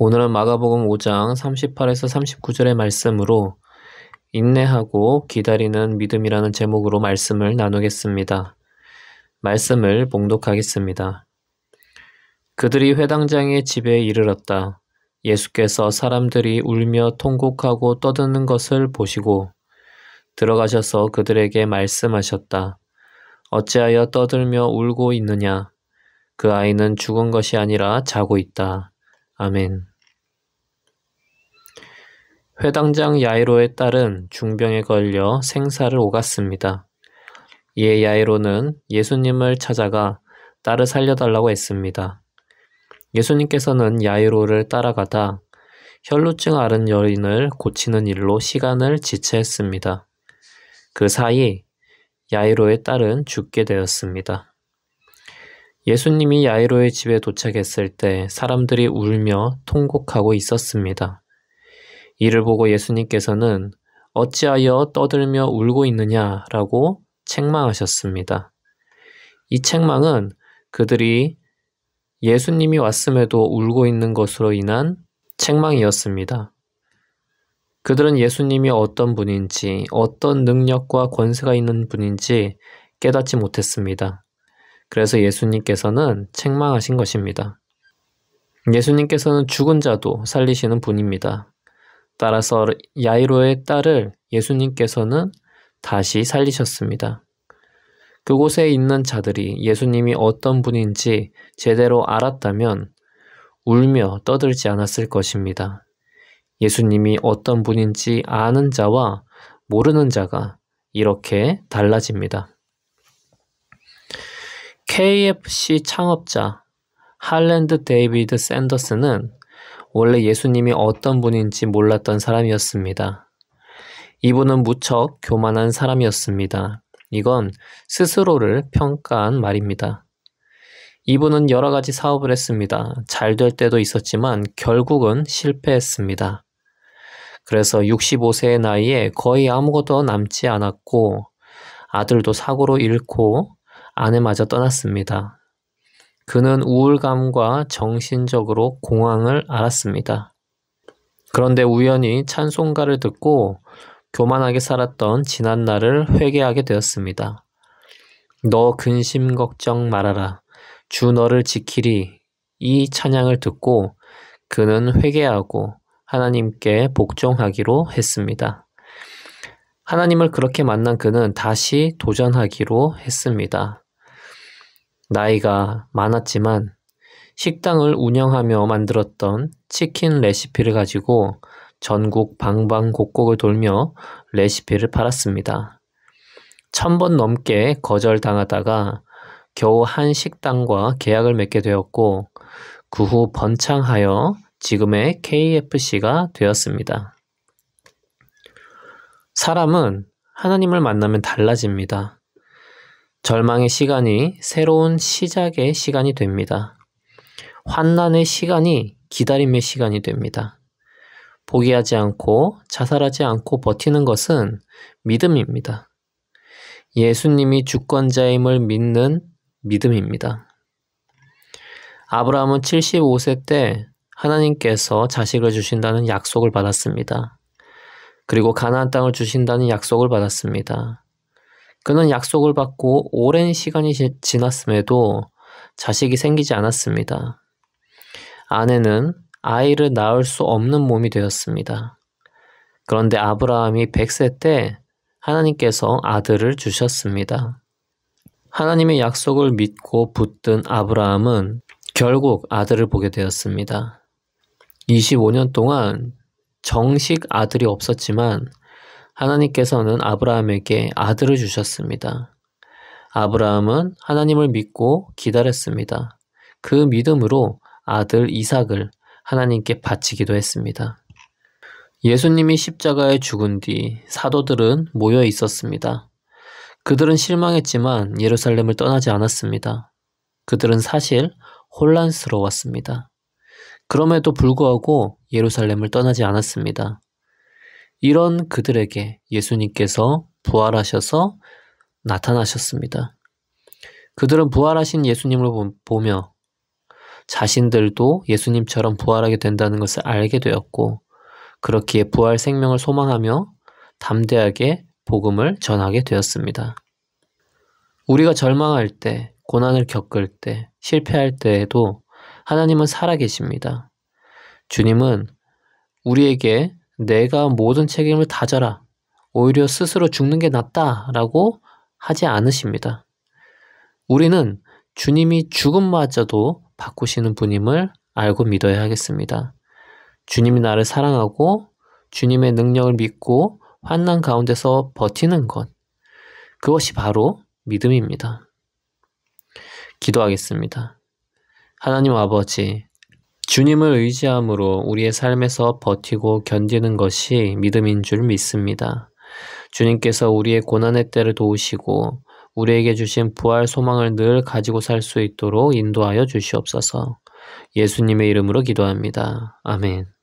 오늘은 마가복음 5장 38에서 39절의 말씀으로 인내하고 기다리는 믿음이라는 제목으로 말씀을 나누겠습니다. 말씀을 봉독하겠습니다. 그들이 회당장의 집에 이르렀다. 예수께서 사람들이 울며 통곡하고 떠드는 것을 보시고 들어가셔서 그들에게 말씀하셨다. 어찌하여 떠들며 울고 있느냐? 그 아이는 죽은 것이 아니라 자고 있다. 아멘. 회당장 야이로의 딸은 중병에 걸려 생사를 오갔습니다. 이에 야이로는 예수님을 찾아가 딸을 살려달라고 했습니다. 예수님께서는 야이로를 따라가다 혈루증 앓은 여인을 고치는 일로 시간을 지체했습니다. 그 사이 야이로의 딸은 죽게 되었습니다. 예수님이 야이로의 집에 도착했을 때 사람들이 울며 통곡하고 있었습니다. 이를 보고 예수님께서는 어찌하여 떠들며 울고 있느냐라고 책망하셨습니다. 이 책망은 그들이 예수님이 왔음에도 울고 있는 것으로 인한 책망이었습니다. 그들은 예수님이 어떤 분인지, 어떤 능력과 권세가 있는 분인지 깨닫지 못했습니다. 그래서 예수님께서는 책망하신 것입니다. 예수님께서는 죽은 자도 살리시는 분입니다. 따라서 야이로의 딸을 예수님께서는 다시 살리셨습니다. 그곳에 있는 자들이 예수님이 어떤 분인지 제대로 알았다면 울며 떠들지 않았을 것입니다. 예수님이 어떤 분인지 아는 자와 모르는 자가 이렇게 달라집니다. KFC 창업자 할랜드 데이비드 샌더스는 원래 예수님이 어떤 분인지 몰랐던 사람이었습니다. 이분은 무척 교만한 사람이었습니다. 이건 스스로를 평가한 말입니다. 이분은 여러 가지 사업을 했습니다. 잘 될 때도 있었지만 결국은 실패했습니다. 그래서 65세의 나이에 거의 아무것도 남지 않았고 아들도 사고로 잃고 아내마저 떠났습니다. 그는 우울감과 정신적으로 공황을 앓았습니다. 그런데 우연히 찬송가를 듣고 교만하게 살았던 지난 날을 회개하게 되었습니다. 너 근심 걱정 말아라. 주 너를 지키리. 이 찬양을 듣고 그는 회개하고 하나님께 복종하기로 했습니다. 하나님을 그렇게 만난 그는 다시 도전하기로 했습니다. 나이가 많았지만 식당을 운영하며 만들었던 치킨 레시피를 가지고 전국 방방곡곡을 돌며 레시피를 팔았습니다. 1000번 넘게 거절당하다가 겨우 한 식당과 계약을 맺게 되었고 그 후 번창하여 지금의 KFC가 되었습니다. 사람은 하나님을 만나면 달라집니다. 절망의 시간이 새로운 시작의 시간이 됩니다. 환난의 시간이 기다림의 시간이 됩니다. 포기하지 않고 자살하지 않고 버티는 것은 믿음입니다. 예수님이 주권자임을 믿는 믿음입니다. 아브라함은 75세 때 하나님께서 자식을 주신다는 약속을 받았습니다. 그리고 가나안 땅을 주신다는 약속을 받았습니다. 그는 약속을 받고 오랜 시간이 지났음에도 자식이 생기지 않았습니다. 아내는 아이를 낳을 수 없는 몸이 되었습니다. 그런데 아브라함이 100세 때 하나님께서 아들을 주셨습니다. 하나님의 약속을 믿고 붙든 아브라함은 결국 아들을 보게 되었습니다. 25년 동안 정식 아들이 없었지만 하나님께서는 아브라함에게 아들을 주셨습니다. 아브라함은 하나님을 믿고 기다렸습니다. 그 믿음으로 아들 이삭을 하나님께 바치기도 했습니다. 예수님이 십자가에 죽은 뒤 사도들은 모여 있었습니다. 그들은 실망했지만 예루살렘을 떠나지 않았습니다. 그들은 사실 혼란스러웠습니다. 그럼에도 불구하고 예루살렘을 떠나지 않았습니다. 이런 그들에게 예수님께서 부활하셔서 나타나셨습니다. 그들은 부활하신 예수님을 보며 자신들도 예수님처럼 부활하게 된다는 것을 알게 되었고, 그렇기에 부활 생명을 소망하며 담대하게 복음을 전하게 되었습니다. 우리가 절망할 때, 고난을 겪을 때, 실패할 때에도 하나님은 살아계십니다. 주님은 우리에게 내가 모든 책임을 다 져라, 오히려 스스로 죽는 게 낫다라고 하지 않으십니다. 우리는 주님이 죽음마저도 바꾸시는 분임을 알고 믿어야 하겠습니다. 주님이 나를 사랑하고 주님의 능력을 믿고 환난 가운데서 버티는 것, 그것이 바로 믿음입니다. 기도하겠습니다. 하나님 아버지, 주님을 의지함으로 우리의 삶에서 버티고 견디는 것이 믿음인 줄 믿습니다. 주님께서 우리의 고난의 때를 도우시고 우리에게 주신 부활 소망을 늘 가지고 살 수 있도록 인도하여 주시옵소서. 예수님의 이름으로 기도합니다. 아멘.